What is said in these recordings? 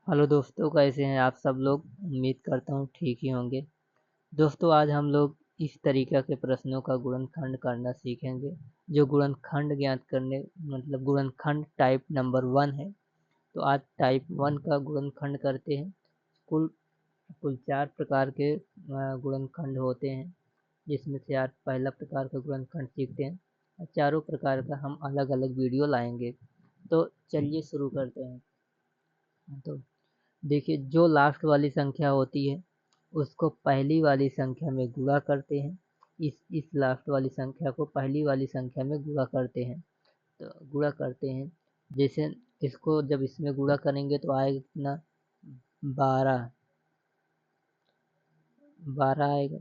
Hello दोस्तों, कैसे हैं आप सब लोग। उम्मीद करता हूँ ठीक ही होंगे। दोस्तों, आज हम लोग इस तरीक़ा के प्रश्नों का गुणनखंड करना सीखेंगे जो गुणनखंड ज्ञात करने मतलब गुणनखंड टाइप नंबर 1 है। तो आज टाइप 1 का गुणनखंड करते हैं। कुल कुल 4 प्रकार के गुणनखंड होते हैं, जिसमें से आज पहला प्रकार का गुणनखंड सीखते हैं। चारों प्रकार का हम अलग अलग वीडियो लाएंगे। तो चलिए शुरू करते हैं। तो देखिए, जो लास्ट वाली संख्या होती है उसको पहली वाली संख्या में गुणा करते हैं। इस लास्ट वाली संख्या को पहली वाली संख्या में गुणा करते हैं। तो गुणा करते हैं, जैसे इसको जब इसमें गुणा करेंगे तो आएगा कितना, 12 12 आएगा।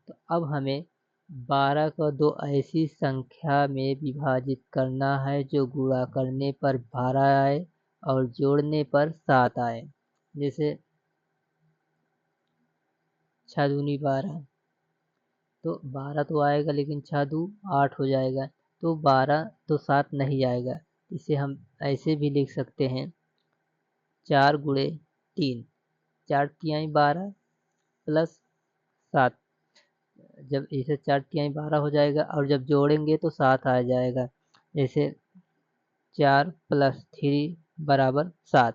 तो अब हमें 12 को दो ऐसी संख्या में विभाजित करना है जो गुणा करने पर 12 आए और जोड़ने पर 7 आए। जैसे 6 दूनी 12, तो 12 तो आएगा लेकिन 6 दू 8 हो जाएगा। तो 12 तो 7 नहीं आएगा। इसे हम ऐसे भी लिख सकते हैं, 4 गुणे 3, 4 तिहाई 12 प्लस 7। जब इसे 4 तिहाई 12 हो जाएगा और जब जोड़ेंगे तो 7 आ जाएगा। जैसे 4 प्लस 3 बराबर 7।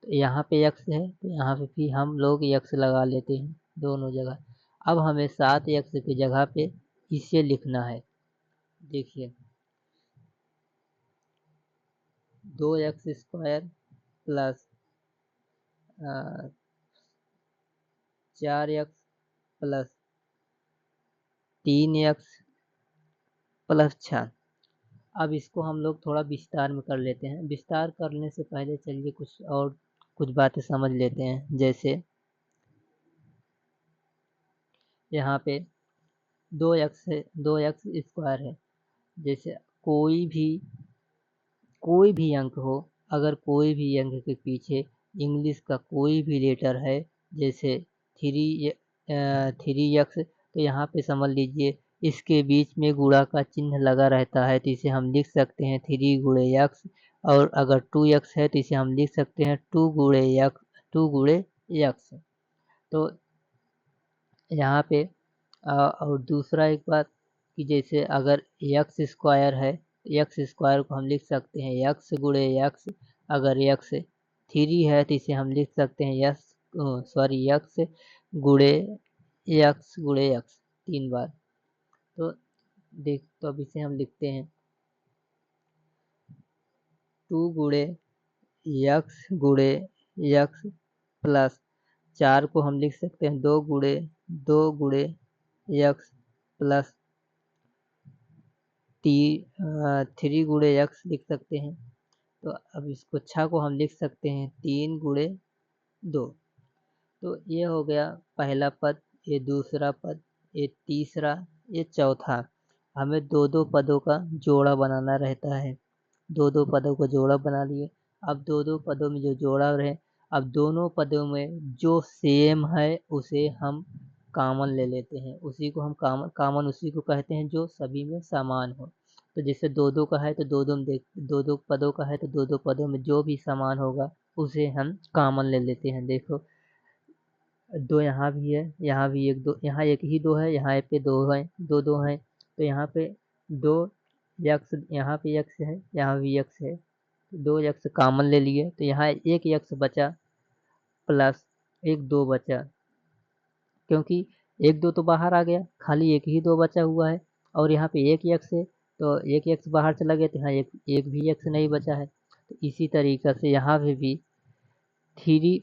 तो यहाँ पे x है तो यहाँ पे भी हम लोग x लगा लेते हैं दोनों जगह। अब हमें 7x की जगह पे इसे लिखना है। देखिए, 2x² plus 4x plus 3x plus 6। अब इसको हम लोग थोड़ा विस्तार में कर लेते हैं। विस्तार करने से पहले चलिए कुछ बातें समझ लेते हैं। जैसे यहाँ पे 2x है, 2x² है। जैसे कोई भी अंक हो, अगर कोई भी अंक के पीछे इंग्लिश का कोई भी लेटर है, जैसे 3x, तो यहाँ पे समझ लीजिए इसके बीच में गुणा का चिन्ह लगा रहता है, तो इसे हम लिख सकते हैं 3 गुणे x। और अगर 2x है तो इसे हम लिख सकते हैं 2 गुणे x। तो यहाँ पे और दूसरा एक बात कि जैसे अगर x² है, x² को हम लिख सकते हैं x गुणे x। अगर x 3 है तो इसे हम लिख सकते हैं x गुणे x 3 बार। तो अब इसे हम लिखते हैं 2 गुणे x प्लस 4 को हम लिख सकते हैं 2 गुणे x प्लस 3 गुणे x लिख सकते हैं। तो अब इसको 6 को हम लिख सकते हैं 3 गुणे 2। तो ये हो गया पहला पद, ये दूसरा पद, ये तीसरा, ये चौथा। हमें दो दो पदों का जोड़ा बनाना रहता है। दो दो पदों का जोड़ा बना लिए। अब दो दो पदों में जो जोड़ा रहे, अब दोनों पदों में जो सेम है उसे हम कॉमन ले लेते हैं। उसी को हम कॉमन उसी को कहते हैं जो सभी में समान हो। तो जैसे दो दो का है तो दो दो पदों का है तो दो दो पदों में जो भी समान होगा उसे हम कॉमन ले लेते हैं। देखो, 2 यहाँ भी है, यहाँ भी एक दो, यहाँ एक ही 2 है, यहाँ पे 2 है, दो हैं। तो यहाँ पे 2x, यहाँ पे x है, यहाँ भी x है, 2x कॉमन ले लिए तो यहाँ एक x बचा प्लस एक 2 बचा, क्योंकि एक 2 तो बाहर आ गया, खाली एक ही 2 बचा हुआ है। और यहाँ पे एक x है तो एक x बाहर चला गया तो यहाँ एक भी x नहीं बचा है। तो इसी तरीक़ा से यहाँ पे भी 3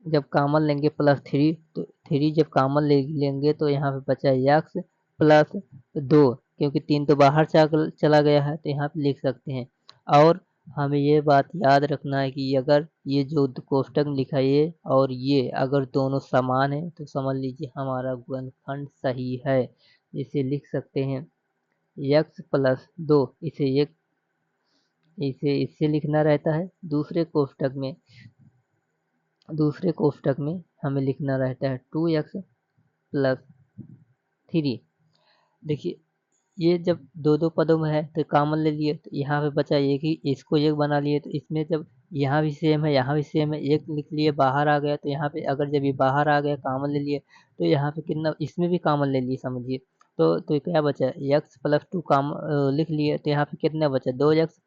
जब कॉमन लेंगे प्लस 3, तो 3 जब कॉमन लेंगे तो यहाँ पे बचा x प्लस 2, क्योंकि 3 तो बाहर चला गया है तो यहाँ पे लिख सकते हैं। और हमें ये बात याद रखना है कि अगर ये जो कोष्टक लिखा है ये और ये अगर दोनों समान है तो समझ लीजिए हमारा गुणनखंड सही है। इसे लिख सकते हैं x प्लस 2, इसे लिखना रहता है। दूसरे कोष्टक में हमें लिखना रहता है 2x प्लस 3। देखिए, ये जब दो दो पदों में है तो कॉमन ले लिए, तो यहाँ पे बचा एक ही, इसको एक बना लिए। तो इसमें जब यहाँ भी सेम है, यहाँ भी सेम है, एक लिख लिए बाहर आ गया, तो यहाँ पे अगर जब ये बाहर आ गया कॉमन ले लिए, तो यहाँ पे कितना, इसमें भी कॉमन ले लिए समझिए। तो क्या बचा, x प्लस 2 लिख लिए, तो यहाँ पे कितना बचा, 2x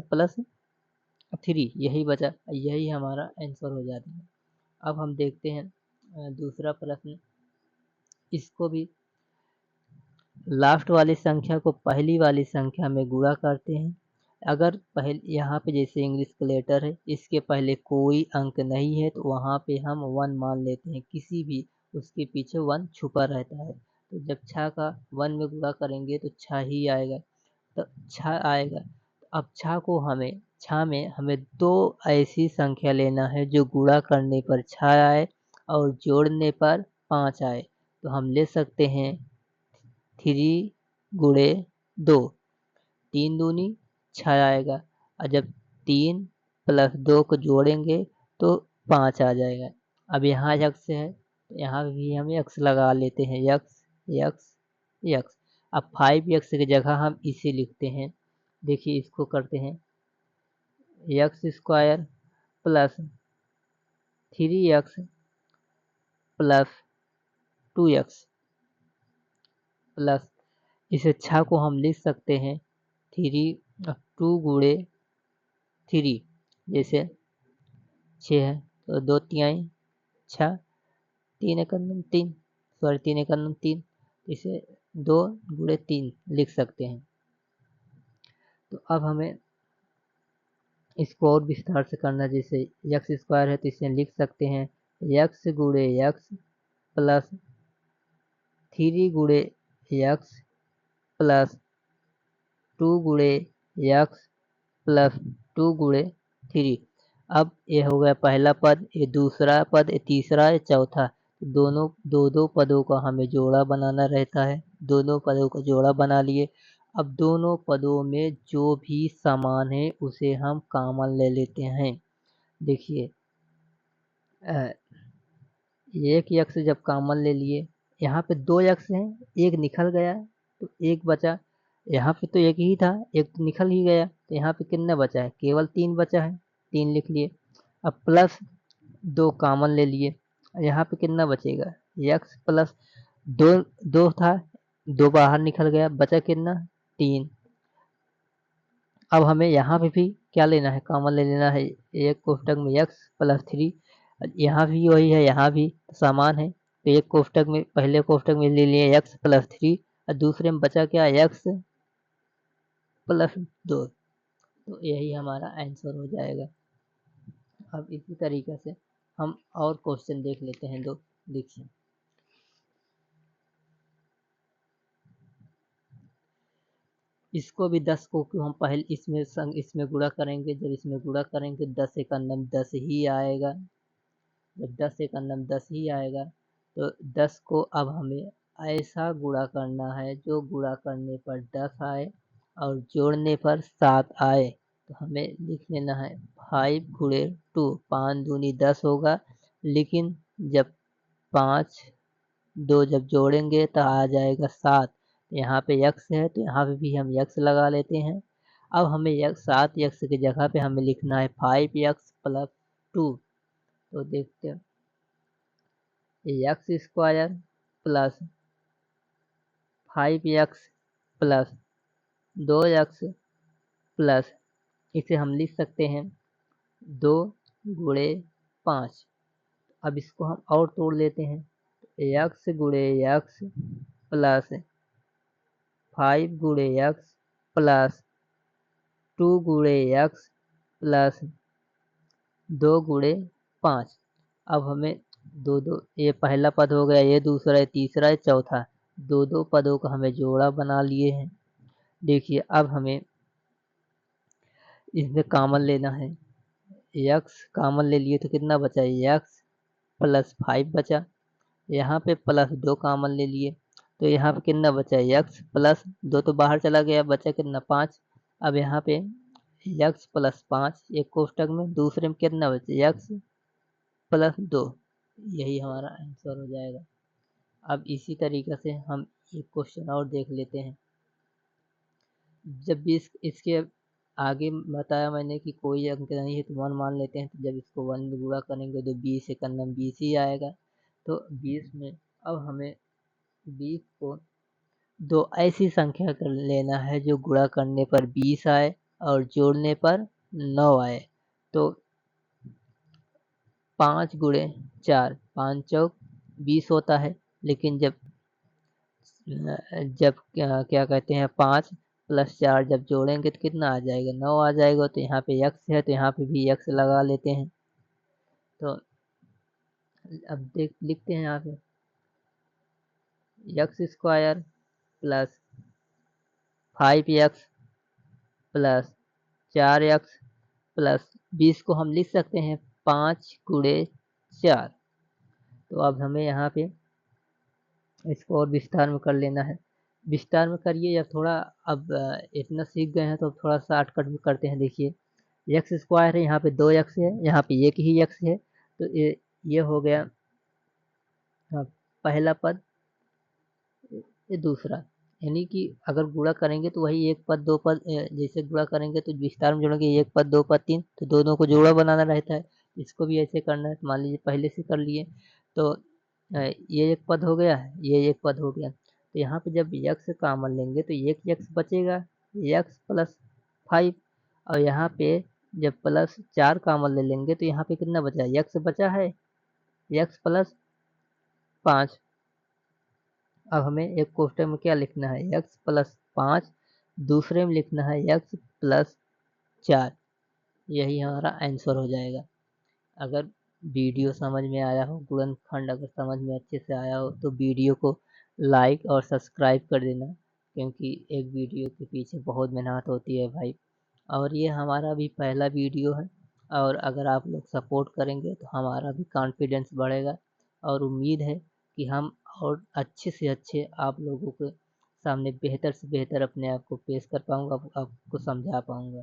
प्लस 3, यही बचा, यही हमारा आंसर हो जाता है। अब हम देखते हैं दूसरा प्रश्न। इसको भी लास्ट वाली संख्या को पहली वाली संख्या में गुणा करते हैं। अगर पहले यहाँ पे जैसे इंग्लिश का लेटर है, इसके पहले कोई अंक नहीं है, तो वहाँ पे हम 1 मान लेते हैं, किसी भी उसके पीछे 1 छुपा रहता है। तो जब 6 का 1 में गुणा करेंगे तो 6 ही आएगा, तो 6 आएगा। अब 6 में हमें 2 ऐसी संख्या लेना है जो गुणा करने पर 6 आए और जोड़ने पर 5 आए। तो हम ले सकते हैं 3 गुणे 2, 3 दूनी 6 आएगा, और जब 3 प्लस 2 को जोड़ेंगे तो 5 आ जाएगा। अब यहाँ x है, तो यहाँ भी हम x लगा लेते हैं, x। अब 5x की जगह हम इसे लिखते हैं, देखिए इसको करते हैं, x² plus 3x plus 2x plus, इस 6 को हम लिख सकते हैं 2 गुणे 3, जैसे 6 है तो 2 तिहाई 6, 3 एकम 3, सॉरी 3 एकम 3, इसे 2 गुणे 3 लिख सकते हैं। तो अब हमें इसको और विस्तार से करना, जैसे x² है तो इसे लिख सकते हैं x गुणे x प्लस 3 गुणे x प्लस 2 गुणे x प्लस 2 गुणे 3। अब ये हो गया पहला पद, ये दूसरा पद, ये तीसरा, ये चौथा। दोनों दो पदों का हमें जोड़ा बनाना रहता है, दोनों पदों का जोड़ा बना लिए। अब दोनों पदों में जो भी समान है उसे हम कॉमन ले लेते हैं। देखिए एक x जब कॉमन ले लिए, यहाँ पे 2x है, एक निकल गया तो एक बचा, यहाँ पे तो एक ही था, एक तो निकल ही गया, तो यहाँ पे कितना बचा है, केवल 3 बचा है, 3 लिख लिए। अब प्लस 2 कॉमन ले लिए, यहाँ पे कितना बचेगा, x प्लस 2 था, 2 बाहर निकल गया, बचा कितना, 3। अब हमें यहाँ पे भी क्या लेना है, कॉमन ले लेना है, एक कोष्टक में x प्लस 3, यहाँ भी वही है, यहाँ भी समान है, तो एक कोष्टक में, पहले कोष्टक में ले लिए x प्लस 3 और दूसरे में बचा क्या, x प्लस 2। तो यही हमारा आंसर हो जाएगा। अब इसी तरीके से हम और क्वेश्चन देख लेते हैं दो। देखिए इसको भी 10 को हम पहले इसमें गुणा करेंगे, जब इसमें गुणा करेंगे 10 एक अंदम 10 ही आएगा, जब 10 एक अंदम 10 ही आएगा, तो 10 को अब हमें ऐसा गुणा करना है जो गुणा करने पर 10 आए और जोड़ने पर 7 आए। तो हमें लिख लेना है 5 गुणे 2, 5 दूनी 10 होगा, लेकिन जब 5 2 जब जोड़ेंगे तो आ जाएगा 7। यहाँ पे x है तो यहाँ पे भी हम x लगा लेते हैं। अब हमें 7x की जगह पे हमें लिखना है 5x प्लस 2। तो देखते हैं x² plus 5x plus 2x plus, इसे हम लिख सकते हैं 2 गुणे 5। अब इसको हम और तोड़ लेते हैं, x गुणे x प्लस 5 गुणे x प्लस 2 गुणे x प्लस 2 गुणे 5। अब हमें दो, ये पहला पद हो गया, ये दूसरा, ये तीसरा, ये चौथा, दो पदों का हमें जोड़ा बना लिए हैं। देखिए अब हमें इसमें कॉमन लेना है, x कॉमन ले लिए तो कितना बचा, x प्लस 5 बचा, यहाँ पे प्लस 2 कॉमन ले लिए तो यहाँ पे कितना बचा, x प्लस 2 तो बाहर चला गया, बचा कितना, 5। अब यहाँ पे x प्लस 5 एक कोष्टक में, दूसरे में कितना बचा, x प्लस 2, यही हमारा आंसर हो जाएगा। अब इसी तरीके से हम एक क्वेश्चन और देख लेते हैं। जब भी इसके आगे बताया मैंने कि कोई अंक नहीं है तो 1 मान लेते हैं, तो जब इसको 1 में गुणा करेंगे तो 20 से करना 20 ही आएगा। तो 20 में अब हमें 20 को दो ऐसी संख्या कर लेना है जो गुणा करने पर 20 आए और जोड़ने पर 9 आए। तो 5 गुणे 4, 5 चौक 20 होता है, लेकिन जब क्या कहते हैं 5 प्लस 4 जब जोड़ेंगे तो कितना आ जाएगा, 9 आ जाएगा। तो यहाँ पे x है तो यहाँ पे भी x लगा लेते हैं। तो अब लिखते हैं यहाँ पे x square plus 5x plus 4x plus 20 को हम लिख सकते हैं 5 गुणे 4। तो अब हमें यहाँ पे इसको और विस्तार में कर लेना है। विस्तार में करिए या थोड़ा अब इतना सीख गए हैं तो थोड़ा शॉर्टकट में करते हैं। देखिए एक्स स्क्वायर है, यहाँ पे 2x है, यहाँ पे एक ही x है। तो ये हो गया पहला पद, ये दूसरा। यानी कि अगर गुणा करेंगे तो वही एक पद दो पद, जैसे गुणा करेंगे तो विस्तार में जोड़ेंगे एक पद दो पद तीन, तो दोनों को जोड़ा बनाना रहता है। इसको भी ऐसे करना है। तो मान लीजिए पहले से कर लिए तो ये एक पद हो गया, ये एक पद हो गया। तो यहाँ पे जब x कॉमन लेंगे तो एक x बचेगा, x प्लस 5। और यहाँ पे जब प्लस 4 कॉमन ले लेंगे तो यहाँ पे कितना बचा, x बचा है, x प्लस 5। अब हमें एक क्वेश्चन में क्या लिखना है, x प्लस 5, दूसरे में लिखना है x प्लस 4। यही हमारा आंसर हो जाएगा। अगर वीडियो समझ में आया हो, गुणनखंड अगर समझ में अच्छे से आया हो तो वीडियो को लाइक और सब्सक्राइब कर देना, क्योंकि एक वीडियो के पीछे बहुत मेहनत होती है भाई। और ये हमारा भी पहला वीडियो है, और अगर आप लोग सपोर्ट करेंगे तो हमारा भी कॉन्फिडेंस बढ़ेगा, और उम्मीद है कि हम और अच्छे से अच्छे आप लोगों के सामने बेहतर से बेहतर अपने आप को पेश कर पाऊँगा, आपको समझा पाऊँगा।